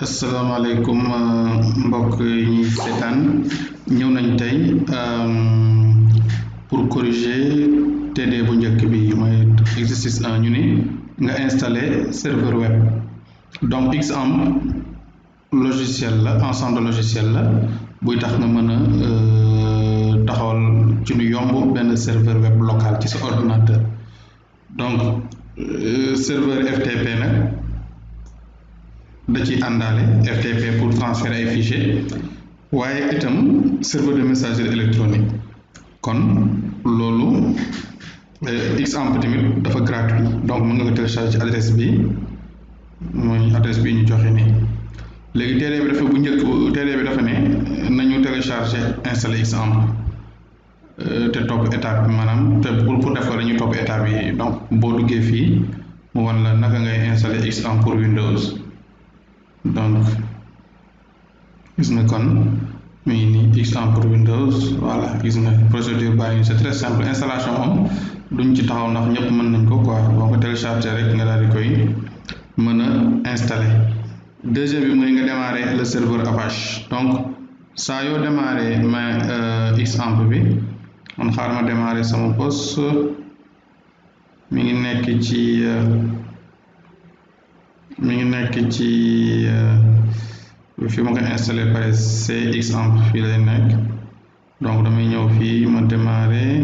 asalaamaaleykum mbokk yi ñuy seetaan ñëw nañ tey pour corriger TD bu njëkk bi mooy exercice 1 ñu ni nga installer serveur web donc Xampp logiciel la ensemble de logiciel la buy tax nga mën a taxawal ci lu yomb benn serveur web local ci sa ordinateur donc serveur FTP nag da ci àndaale FTP pour transférer ay fichiers waaye itam serveur de messagerie électronique kon loolu Xampp tamit dafa gratuit donc mën nga ko télécharger ci adresse bi mooy adresse bi ñu joxe nii léegi TD bi dafa bu njëkk TD bi dafa ne nañu télécharger installer Xampp te topp étape bi maanaam te pour def ko dañuy topp étape yi donc boo duggee fii mu wan la naka ngay installer Xampp pour Windows donc gis nga kon mi ngi nii Xampp pour Windows voilà gis nga procédure baa ngi c'est très simple installation moom duñ ci taxaw ndax ñëpp mën nañ ko quoi boo ko télécharger rek nga daal di koy mën a installer deuxième bi mooy nga démarrer le serveur Apache donc saa yoo démarrer ma Xampp bi man xaar ma démarrer sama poste mi ngi nekk ci fi ma ko installé pare c'est Xampp fii lay nekk donc damay ñëw fii ma démarrer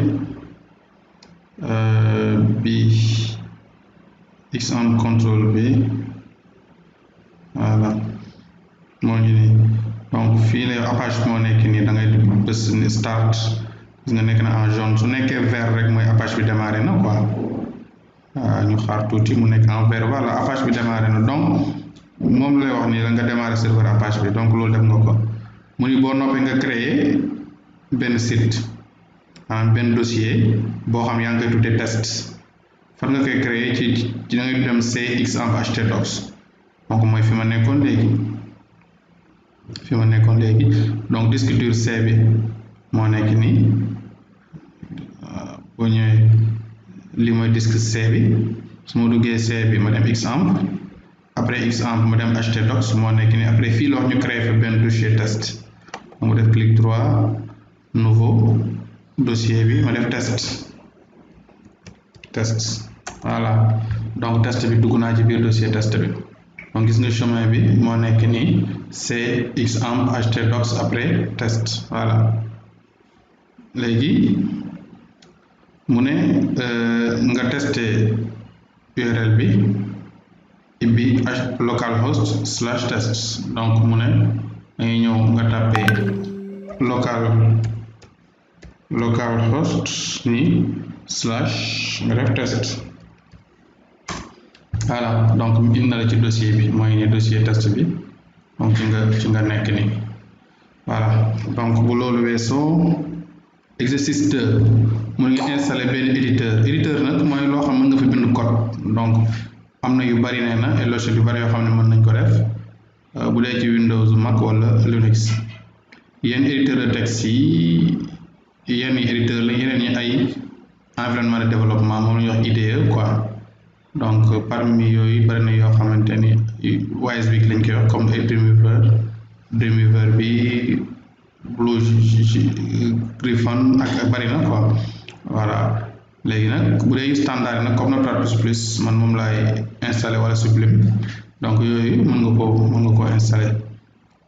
bi Xampp contrôle bi voilà moo ngi nii donc fii lay Apache moo nekk nii da ngay bës ni start gis nga nekk na en jaune su nekkee vert rek mooy Apache bi démarré na quoi ñu xaar tuuti mu nekk en vert voilà Apache bi démarré na donc moom lay wax nii la nga démarré serveur Apache bi donc loolu def nga ko mu ni boo noppee nga créer benn site maanaam benn dossier boo xam yaa ngi koy tuddee test fan nga koy créer ci da ngay dem C Xampp htdocs donc mooy fi ma nekkoon léegi donc disque dur C bi moo nekk nii boo ñëwee li mooy disque C bi su ma duggee C bi ma dem Xampp après Xampp ma dem htdocs moo nekk nii après fii la wax ñu créer fa benn dossier test mu def clic droit nouveau dossier bi ma def test voilà donc test bi dugg naa ci biir dossier test bi donc gis nga chemin bi moo nekk nii c'est Xampp htdocs après test voilà léegi mu ne nga testé URL bi ibbi localhost/test donc mu ne dangay ñëw nga tàppe localhost ni / nga def test voilà donc indi na la ci dossier bi mooy ne dossier test bi donc ci nga nekk nii voilà donc bu loolu weesoo exercice 2 mun nga installer benn éditeur nag mooy loo xam mën nga fi bind code donc am na yu bari nee na ay logiciel yu bari yoo xam ne mën nañ ko def bu dee ci Windows Mac wala Linux yenn éditeur de texte yi yenn éditeur la yeneen ñi ay environnement de développement moom la ñuy wax IDE quoi donc parmi yooyu bari na yoo xamante ni WYSIWYG lañ koy wax comme ay Dreamweaver bi Blue Griffon ak bari na quoi voilà léegi nag bu dee standard nag comme Notepad++ man moom laay installé wala Sublime donc yooyu mën nga ko installé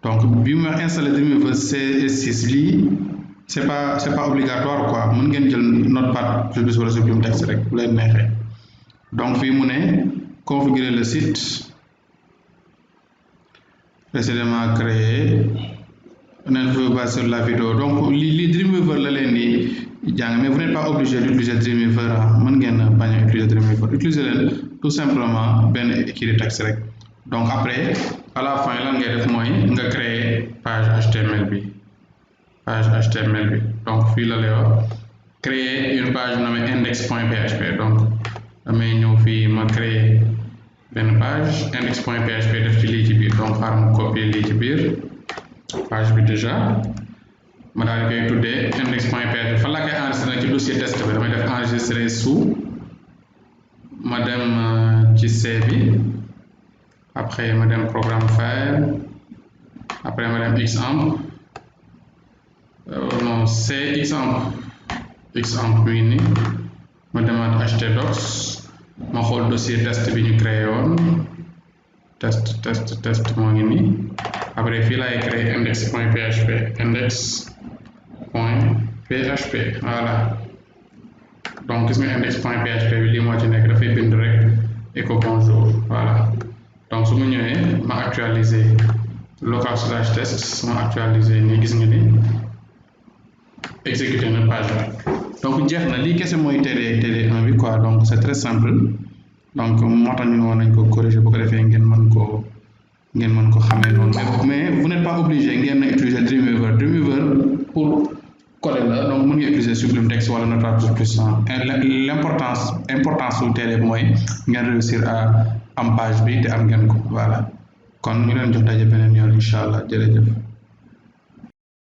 donc bi ma installé Dreamweaver CS6 lii c'est pas obligatoire quoi mën ngeen jël Notepad++ wala Sublime Text rek bu leen neexee donc fii mu ne configurer le site précédemment créé n'êtes-vous pas sur la vidéo donc li Dreamweaver la leen di jàng mais vous n'êtes pas obligé d'utiliser Dreamweaver mën ngeen bañ a utiliser Dreamweaver utiliser leen tout simplement benn kii de texte rek donc après à la fin lan ngay def mooy nga créer page HTML bi donc fii la lay wax créer une page nommée index.php donc damay ñëw fii ma créer benn page index.php def ci lii ci biir donc xaar ma copier lii ci biir page bi déjà ma daal di koy tuddee index.php fan laa koy enregistré ci dossier test bi damay def enregistrer sous ma dem ci C bi après ma dem programme file après ma dem xampp non xampp mi ni ma demaat htdocs ma xool dossier test bi ñu créé woon test moo ngi nii après fii laay créé index.php voilà donc gis nga index.php bi lii moo ci nekk dafay bind rek echo bonjour voilà donc su ma ñëwee ma actualiser local/test ma actualiser nii gis nga ni exécuté na page bi donc jeex na lii kese mooy TD1 bi quoi donc c'est très simple donc moo tax ñu ne woon nañ ko corriger bu ko defee ngeen mën ko xamee noonu mais vous n'êtes pas obligé ngeen utiliser Dreamweaver pour coder la donc mën nga utiliser Sublime Text wala Notepad++. L'importance su TD mooy ngeen réussir à am page bi te am ngeen ko voilà kon ñu leen jox daje beneen yoon incha allah jërëjëf.